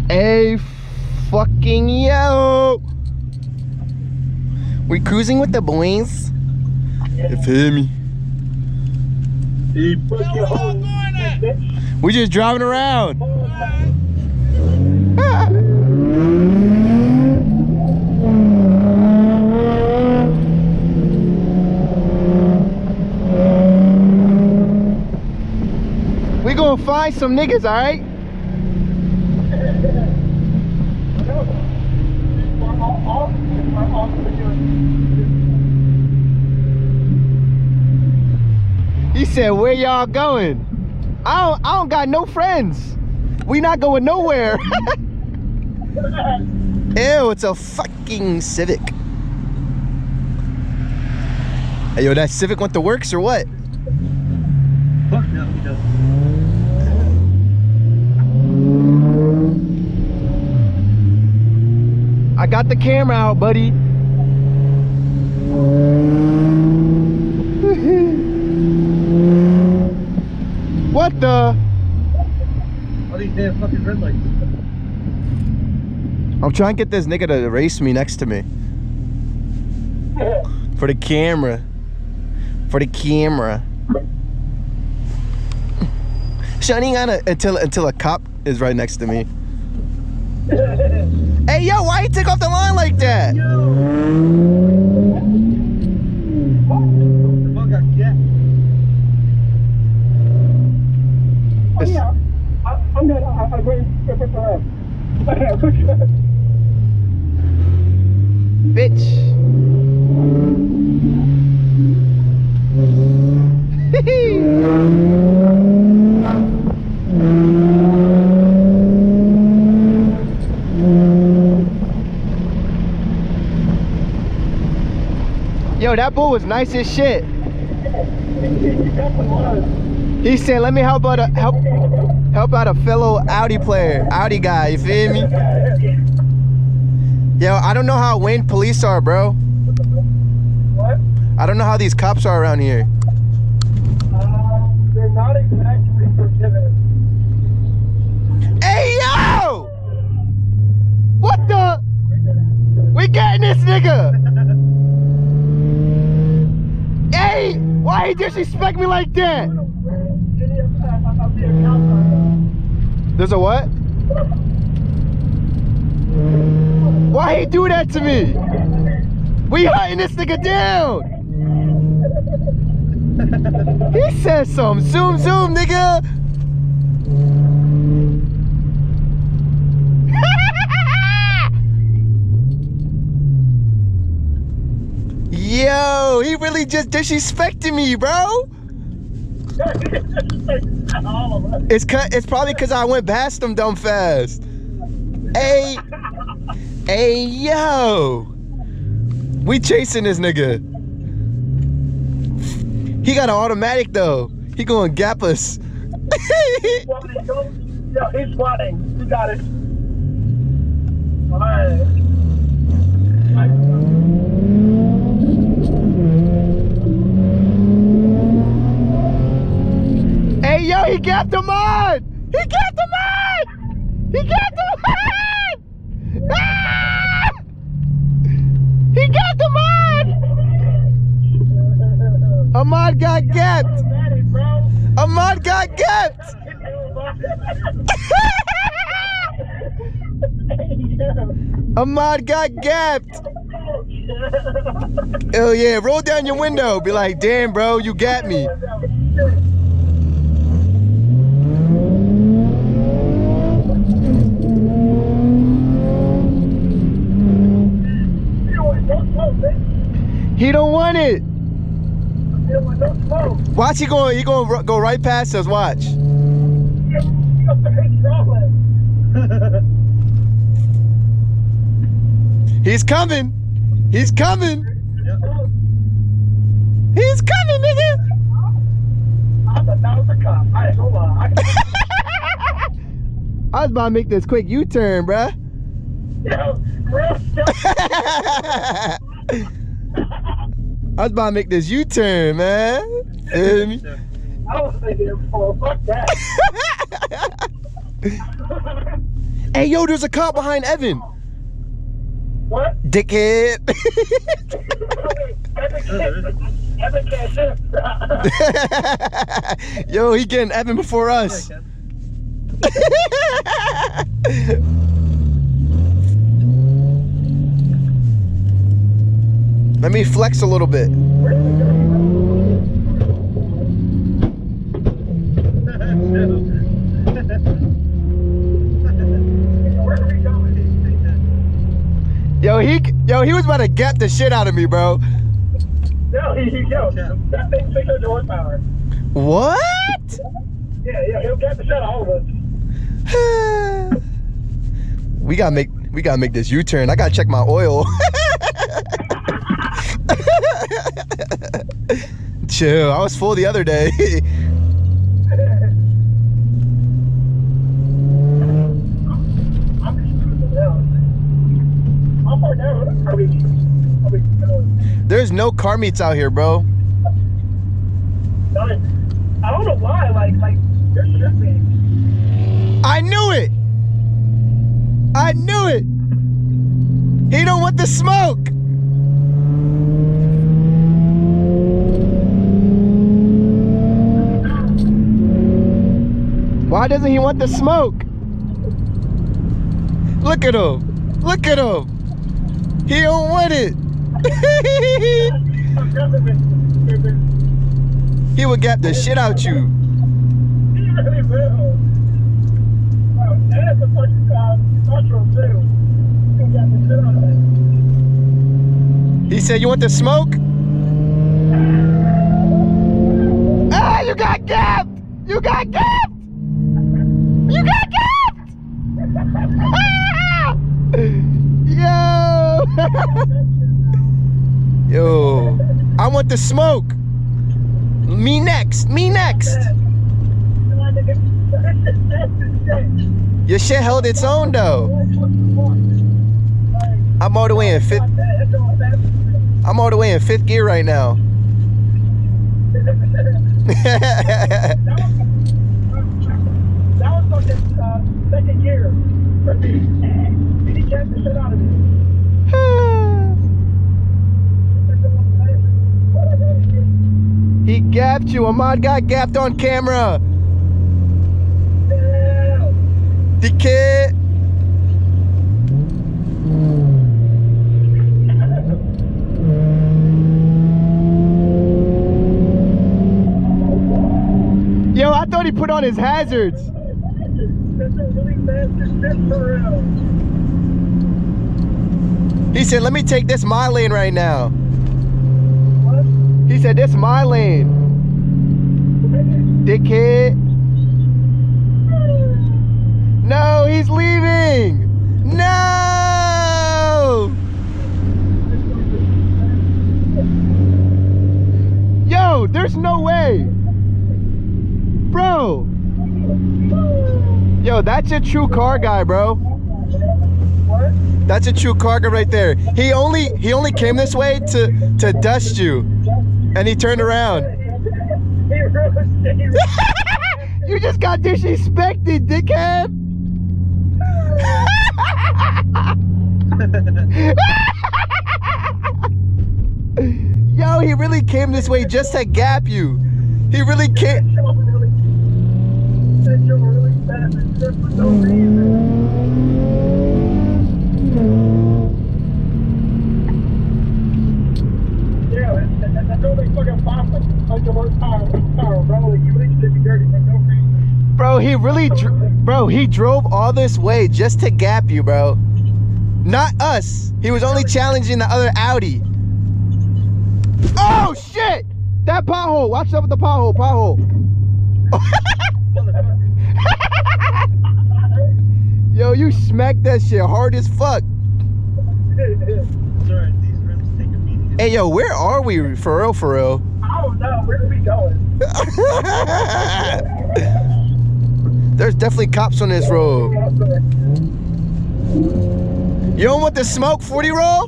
Hey, fucking yo! We cruising with the boys. You feel me? We just driving around. We gonna find some niggas, alright? He said, where y'all going? I don't got no friends. We not going nowhere. Ew, it's a fucking Civic. Hey, yo, that Civic went to works or what? Fuck no, he doesn't. I got the camera out, buddy. What the? All these damn fucking red lights. I'm trying to get this nigga to race me next to me. For the camera. For the camera. Shutting on until a cop is right next to me. Hey yo, why you take off the line like that? The bug got jet. Oh, yeah. I'm good. I'm waiting for Bitch. Yo, that bull was nice as shit. He said, "Let me help out a fellow Audi player, Audi guy." You feel me? Yo, I don't know how Wayne police are, bro. What? I don't know how these cops are around here. They're not exactly forgiving. Hey yo! What the? We getting this nigga. Hey, why he disrespect me like that? There's a what? Why he do that to me? We hunting this nigga down. He said some zoom zoom, nigga. Yo, he really just disrespected me, bro. It's probably because I went past him dumb fast. Hey, yo, we chasing this nigga. He got an automatic though. He gonna gap us. He's swatting. You got it. All right. Hey yo, he got the mod! He got the mod! He got the mod! Ah! He got the mod! Ahmad got gapped! Ahmad got gapped! Ahmad got gapped! Hell yeah, roll down your window. Be like, damn bro, you got me. He don't want it. Watch, he gonna go right past us. Watch. He's coming. He's coming. He's coming, nigga. I was about to make this quick U-turn, bruh. I was about to make this U-turn, man. Feel me? I was thinking, oh, fuck that. Hey, yo, there's a cop behind Evan. What? Dickhead. Evan can't shift. Yo, he getting Evan before us. Let me flex a little bit. Yo, he was about to gap the shit out of me, bro. No, that thing 600 horsepower. What? Yeah, he'll get the shit out of all of us. We gotta make this U-turn. I gotta check my oil. Chill, I was full the other day. How far down are we There's no car meets out here, bro. I don't know why, like there should be. I knew it! I knew it! He don't want the smoke! Why doesn't he want the smoke? Look at him! Look at him! He don't want it! He would gap the shit out you. He really will. That's a fucking natural too. He'll get the shit out of it. He said, you want the smoke? Ah, you got gapped! You got gapped! You got gapped! Ah! Yo! Yo, I want the smoke. Me next, me next. Your shit held its own though. I'm all the way in fifth. I'm all the way in fifth gear right now. That was fucking second gear. He kept the shit out of me. He gapped you. Ahmad got gapped on camera. The kid. Yo, I thought he put on his hazards. He said, let me take this my lane right now. What? He said, this my lane. Dickhead. No, he's leaving. No. Yo, there's no way. Bro. Yo, that's a true car guy, bro. What? That's a true car guy right there. He only came this way to dust you. And he turned around. You just got disrespected, dickhead. Yo, he really came this way just to gap you. He really came. Yeah, that's only fucking 500 horsepower, bro. Like, you really should be dirty for no reason. Bro, he really, bro, he drove all this way just to gap you, bro. Not us. He was only challenging the other Audi. Oh, shit! That pothole. Watch out with the pothole. Yo, you smacked that shit hard as fuck. Sorry, these rims take a beating. Hey, yo, where are we? For real, for real. I don't know. Where are we going? There's definitely cops on this road. You don't want the smoke, 40 roll?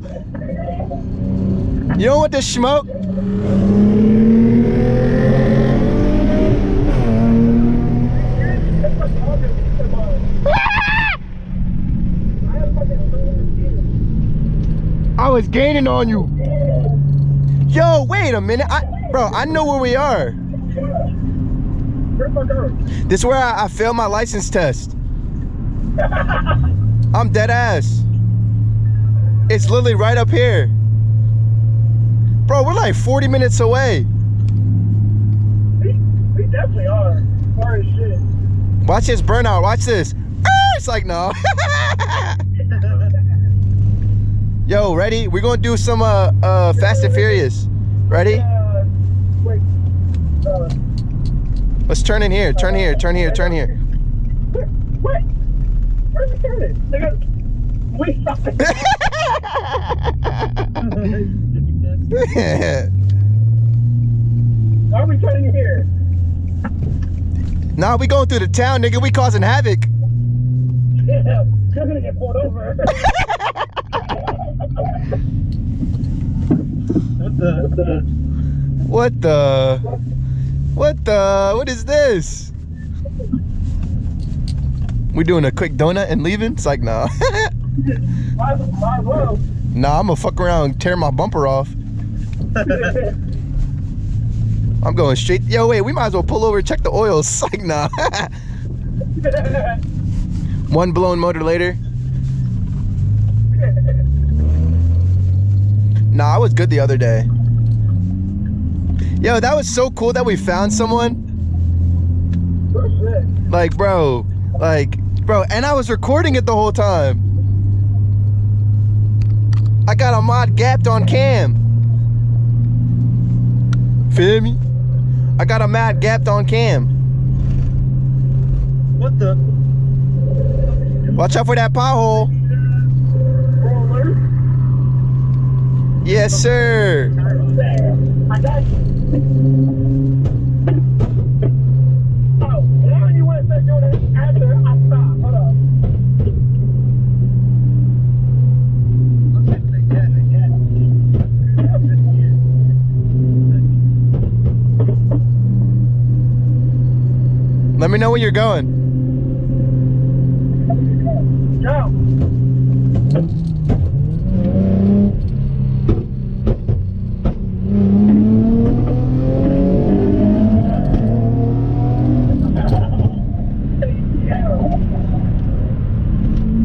You don't want the smoke? it's gaining on you. Yo, wait a minute. Bro, I know where we are. Where the fuck are we? This is where I failed my license test. I'm dead ass. It's literally right up here. Bro, we're like 40 minutes away. We definitely are. Far as shit. Watch this burnout. Watch this. It's like, no. Yo, ready? We're gonna do some Fast and Furious. Ready? Wait. Let's turn in here. Turn here. Turn here. Turn here. Wait. Where's the turn? Nigga, we stopped it. Why are we turning here? Nah, we going through the town, nigga. We causing havoc. Yeah, you're gonna get pulled over. What is this? We doing a quick donut and leaving? It's like, nah. Might as well. Nah, I'm gonna fuck around and tear my bumper off. I'm going straight. Yo, wait, we might as well pull over and check the oil. It's like, nah. One blown motor later. Nah, I was good the other day. Yo, that was so cool that we found someone. Like, bro, and I was recording it the whole time. I got a mod gapped on cam. Feel me? I got a mod gapped on cam. What the? Watch out for that pothole. Yes, sir. I got you. Oh, now you want to start doing it after I stop. Hold on. Let me know where you're going. Go.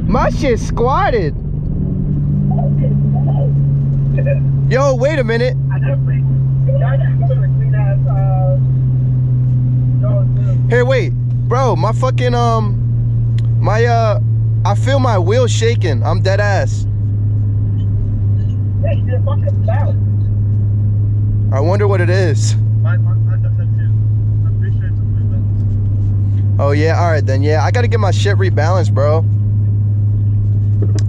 My shit squatted. Yo, wait a minute. I definitely clean ass Here, wait. Bro, my fucking, I feel my wheel shaking. I'm dead ass. Hey, you're fucking loud. I wonder what it is. Mine does that too. I'm pretty sure it's a movement. Oh, yeah. All right, then. Yeah, I got to get my shit rebalanced, bro.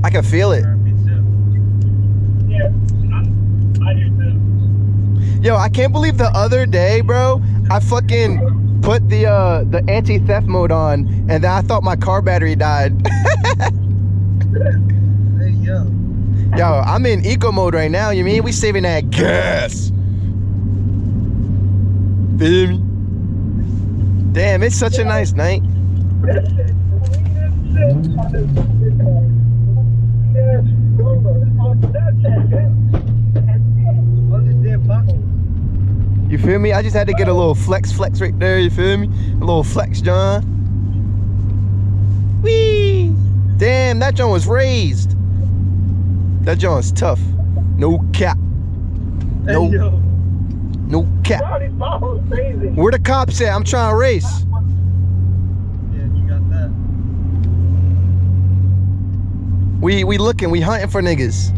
I can feel it. Me too. Yeah, I do too. Yo, I can't believe the other day, bro, I fucking put the anti-theft mode on, and then I thought my car battery died. Hey, yo. Yo, I'm in eco mode right now. You mean we saving that gas? Feel me? Damn, it's such a nice night. You feel me? I just had to get a little flex right there. You feel me? A little flex, John. Whee! Damn, that John was raised. That John's tough. No cap. No, Hey, yo. no cap. Where the cops at? I'm trying to race. Yeah, you got that. We looking. We hunting for niggas.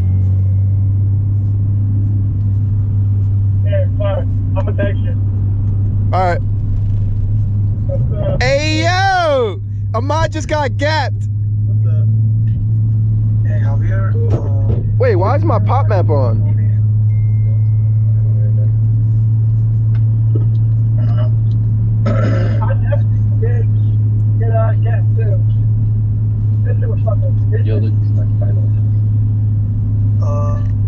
Yeah, fine. I'm gonna text you. All right. Hey yo, Ahmad just got gapped. What the? Hey, Javier. Wait, why is my pop map on? I definitely did get too. This shit was fucking. Yo, look, this is my final.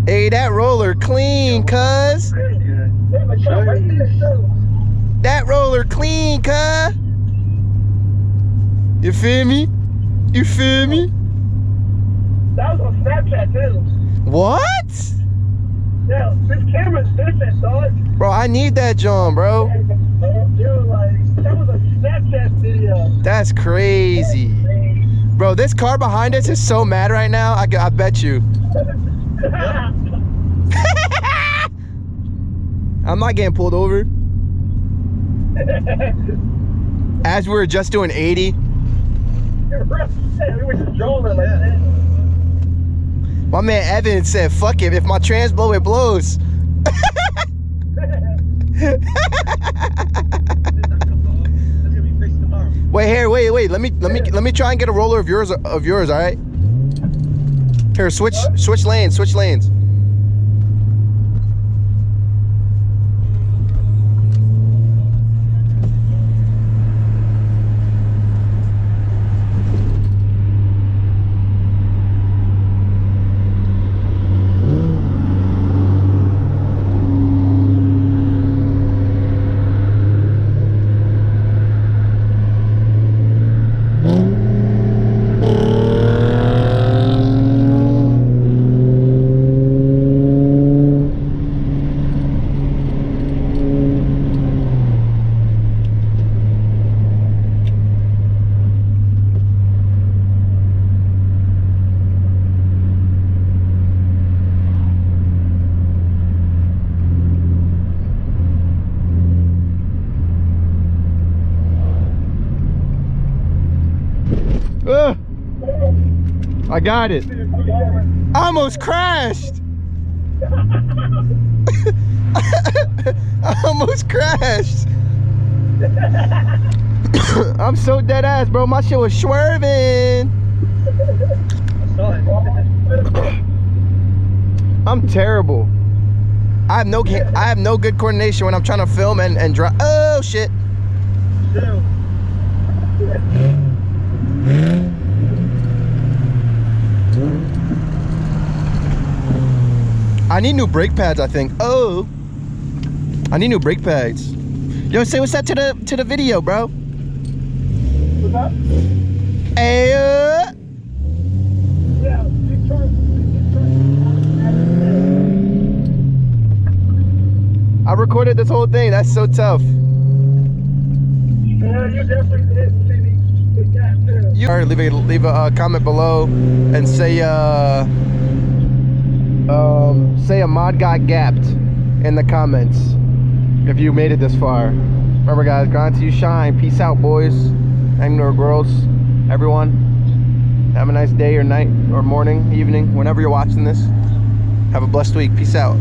Hey, that roller clean, cuz. That roller clean, cuz. You feel me? You feel me? That was on Snapchat too. What? Yeah, this camera's different, dog. Bro, I need that John, bro. Dude, like, that was a Snapchat video. That's crazy. Bro, this car behind us is so mad right now. I bet you. I'm not getting pulled over. As we were just doing 80. We were just drolling like that. My man Evan said, fuck it, if my trans blow, it blows. Wait, here, wait. Let me try and get a roller of yours, all right? Here, switch lanes. I got it. I almost crashed. I almost crashed. I'm so dead ass, bro. My shit was swerving. I'm terrible. I have no good coordination when I'm trying to film and drive. Oh shit. I need new brake pads, I think. Oh, I need new brake pads. Yo, say what's up to the video, bro. What's up? Hey, Yeah, you turn. I recorded this whole thing. That's so tough. Yeah, you definitely did. You leave a comment below and say a mod got gapped in the comments if you made it this far. Remember, guys, grind till you shine. Peace out, boys and or girls, everyone. Have a nice day or night or morning, evening, whenever you're watching this. Have a blessed week. Peace out.